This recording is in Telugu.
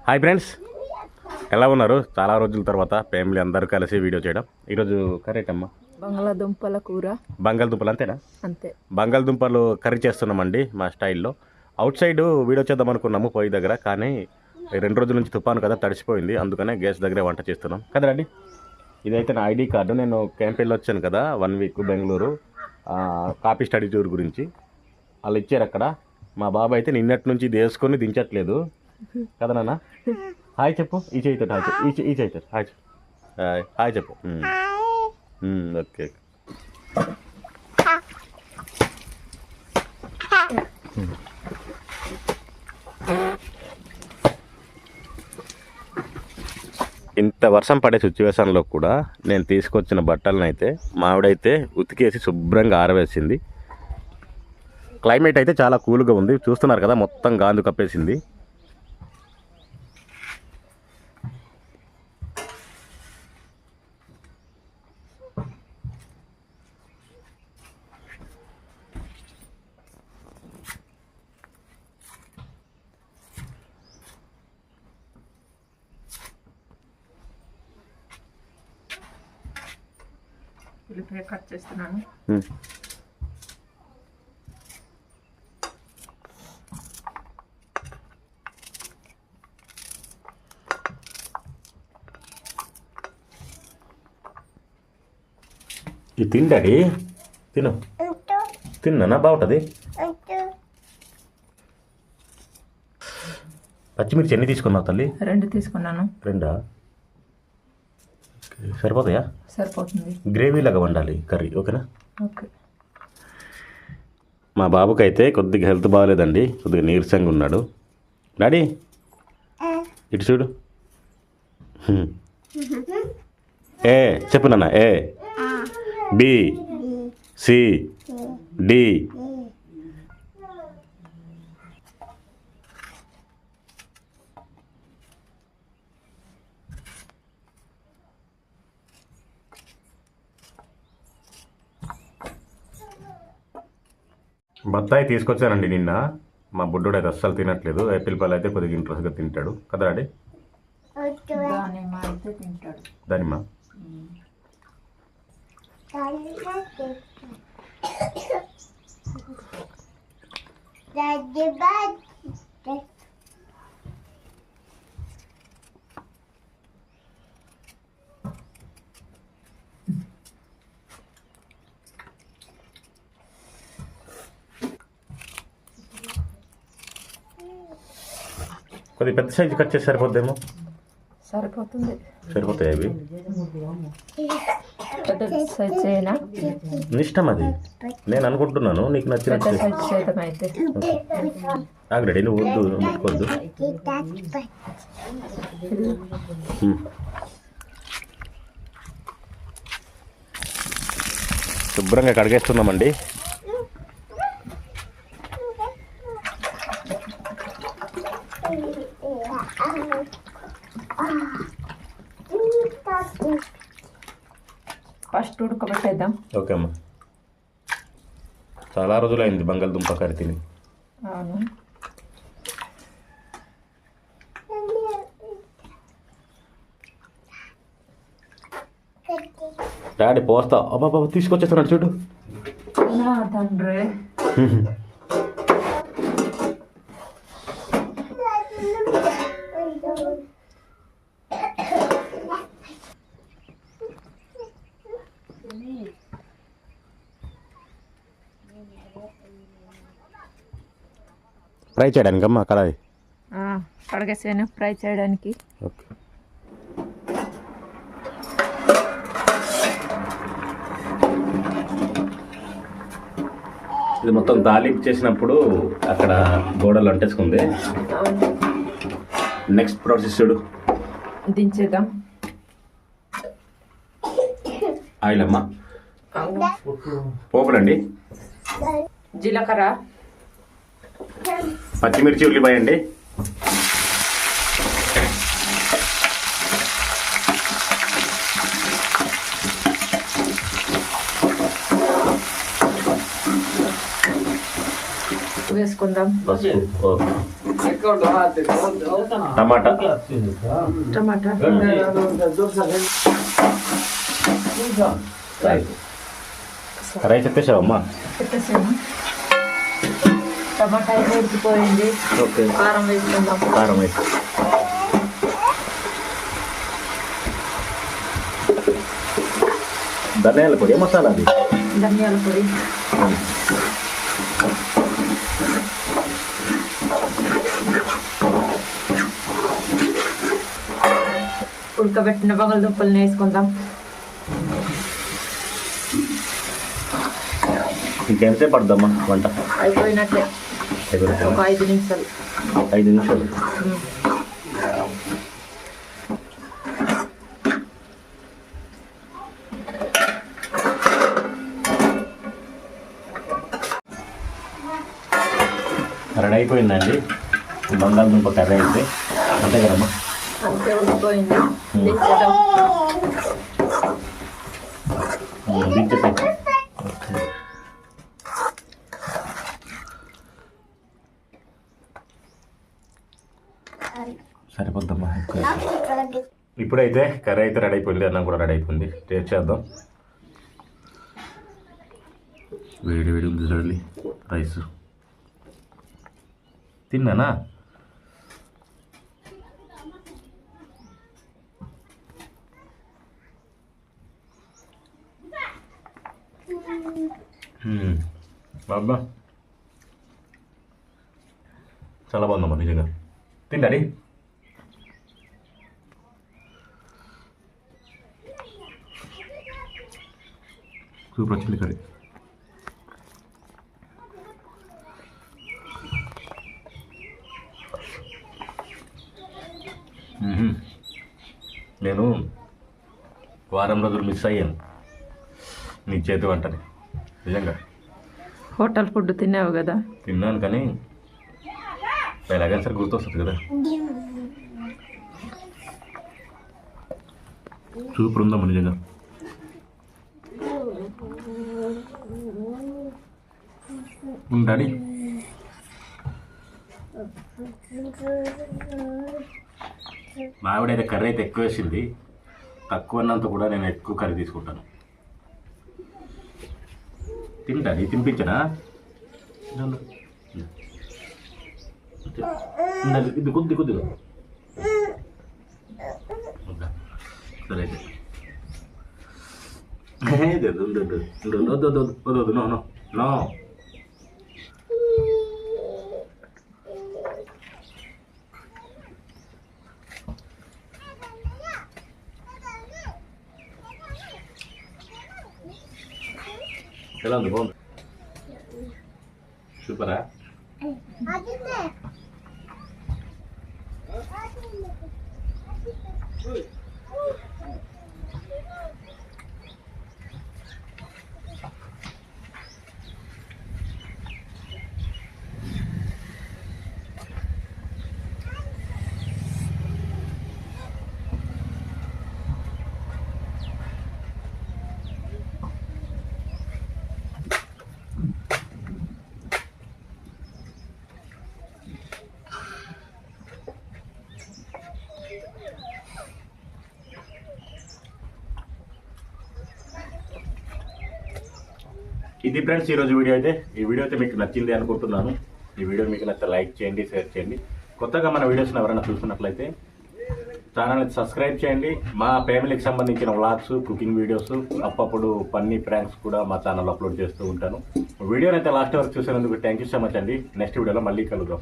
హాయ్ ఫ్రెండ్స్, ఎలా ఉన్నారు? చాలా రోజుల తర్వాత ఫ్యామిలీ అందరూ కలిసి వీడియో చేయడం. ఈరోజు కర్రీ అమ్మా బంగాళదుంపల కూర. బంగాళదుంపలు అంతేనా? అంతే. బంగాళదుంపలు కర్రీ చేస్తున్నామండి మా స్టైల్లో. అవుట్ సైడ్ వీడియో చేద్దాం అనుకున్నాము పొయ్యి దగ్గర, కానీ 2 రోజుల నుంచి తుఫాను కదా, తడిసిపోయింది. అందుకనే గ్యాస్ దగ్గరే వంట చేస్తున్నాం కదండి. ఇదైతే నా ఐడి కార్డు. నేను క్యాంప్ వెళ్ళి వచ్చాను కదా 1 week Bengaluru, copy study tour గురించి. వాళ్ళు ఇచ్చారు అక్కడ. మా బాబు అయితే నిన్నటి నుంచి ఇది వేసుకొని దించట్లేదు కదా నాన్న. హాయ్ చెప్పు. ఈ చేయితో హాయ్ చెప్పు. ఈ చేయితో హాయ్ హాయ్ చెప్పు. ఓకే. ఇంత వర్షం పడే సిచ్యువేషన్లో కూడా నేను తీసుకొచ్చిన బట్టలను అయితే మావిడైతే ఉతికేసి శుభ్రంగా ఆరవేసింది. క్లైమేట్ అయితే చాలా కూల్గా ఉంది. చూస్తున్నారు కదా, మొత్తం గాందు కప్పేసింది. ఉల్లిపాయ కట్ చేస్తున్నాను. ఇది తిండాడి, తిను తిన్నా బాగుంటుంది. పచ్చిమిర్చి ఎన్ని తీసుకున్నావు తల్లి? 2 తీసుకున్నాను. 2 సరిపోతాయా? సరిపోతుంది. గ్రేవీ లాగా వండాలి కర్రీ, ఓకేనా? ఓకే. మా బాబుకి అయితే కొద్దిగా హెల్త్ బాగాలేదండి, కొద్దిగా నీరసంగా ఉన్నాడు. డాడీ ఇటు చూడు. ఏ చెప్పు నాన్న. A B C D. బత్తాయి తీసుకొచ్చానండి నిన్న. మా బుడ్డోడు అయితే అస్సలు తినట్లేదు. యాపిల్ పళ్ళు అయితే కొద్దిగా ఇంట్రెస్ట్గా తింటాడు కదా డాడీ. దానిమ్మ కొద్దిగా పెద్ద సైజు కట్ చేసి సరిపోద్దేమో. సరిపోతుంది. సరిపోతాయి అవి. పెద్ద సైజ్ చేయనా? ఇష్టం అది, నేను అనుకుంటున్నాను నీకు నచ్చినట్టు. ఆగండి, నువ్వు వద్దు, ముట్టుకోవద్దు. శుభ్రంగా కడిగేస్తున్నామండి. ఫస్ట్ ఉడకబెట్టేద్దాం. ఓకే అమ్మా. చాలా రోజులైంది బంగాళదుంప కర్రీ తిని. అవును. డాడీ పోస్తా. అబ్బా తీసుకొచ్చేస్తున్నాడు చూడు. తండ్రి ఫ్రై చేయడానికి అమ్మా కడాయి కడిగేసాను ఫ్రై చేయడానికి. ఓకే. ఇది మొత్తం తాలింపు చేసినప్పుడు అక్కడ గోడలు అంటేసుకుంది. నెక్స్ట్ ప్రాసెస్ చూడు. దించేద్దాం. ఆయిల్ అమ్మా, పోపులండి, జీలకర్ర, పచ్చిమిర్చి, ఉల్లిపాయ అండి. వేసుకుందాం. పసుపు. టమాటా టమాటా రైస్ ఎత్తేసావమ్మా. పెట్టేసాను. టమాటా అయితే ఉడికిపోయింది. ఓకే, కారం వేసుకుందాం. కారం వేసి ధనియాల పొడి మసాలా అది. ధనియాల పొడి, ఉడకబెట్టిన బంగాళదుంపల్ని వేసుకుందాం. ఇంకెంతసేపు పడుద్దమ్మా వంట? అయిపోయినట్లే, ఒక 5 నిమిషాలు. 5 నిమిషాలు. రెడీ అయిపోయిందండి బంగాళదుంప కర్రీ అయితే. అంతే కదమ్మా? అంతే, ఉడికిపోయింది. దించేద్దాం. దించేసి సరిపోద్దమ్మా. ఇప్పుడైతే కర్రీ అయితే రెడీ అయిపోయింది, అన్నం కూడా రెడీ అయిపోయింది. టేస్ట్ చేద్దాం. వేడి వేడి ఉంది చూడండి రైస్. తిన్నానా? బాబా చాలా బాగుందమ్మా నిజంగా. తిండి సూపర్ వచ్చింది కర్రీ. నేను వారం రోజులు మిస్ అయ్యాను నీ చేతి వంటని. నిజంగా హోటల్ ఫుడ్ తిన్నావు కదా? తిన్నాను, కానీ ఎలాగైనా సరే గుర్తొస్తుంది కదా. సూపర్ ఉందమ్మా నిజంగా. డాడీ మా ఆవిడైతే కర్రీ అయితే ఎక్కువ వేసింది. తక్కువ అన్నంత కూడా నేను ఎక్కువ కర్రీ తీసుకుంటాను. తింటాను, తినిపించనా? ఇది కొద్దిగా సరే అయితే నో నో నో. ఎలా ఉంది? బాగుంది, సూపరా. ఇది ఫ్రెండ్స్ ఈరోజు వీడియో అయితే. ఈ వీడియో అయితే మీకు నచ్చింది అనుకుంటున్నాను. ఈ వీడియో మీకు నచ్చితే లైక్ చేయండి, షేర్ చేయండి. కొత్తగా మన వీడియోస్ని ఎవరైనా చూస్తున్నట్లయితే ఛానల్ని సబ్స్క్రైబ్ చేయండి. మా ఫ్యామిలీకి సంబంధించిన వ్లాగ్స్, కుకింగ్ వీడియోస్, అప్పుడప్పుడు ఫన్నీ ప్రాంక్స్ కూడా మా ఛానల్లో అప్లోడ్ చేస్తూ ఉంటాను. వీడియోని అయితే లాస్ట్ వరకు చూసినందుకు థ్యాంక్ యూ సో మచ్ అండి. నెక్స్ట్ వీడియోలో మళ్ళీ కలుద్దాం.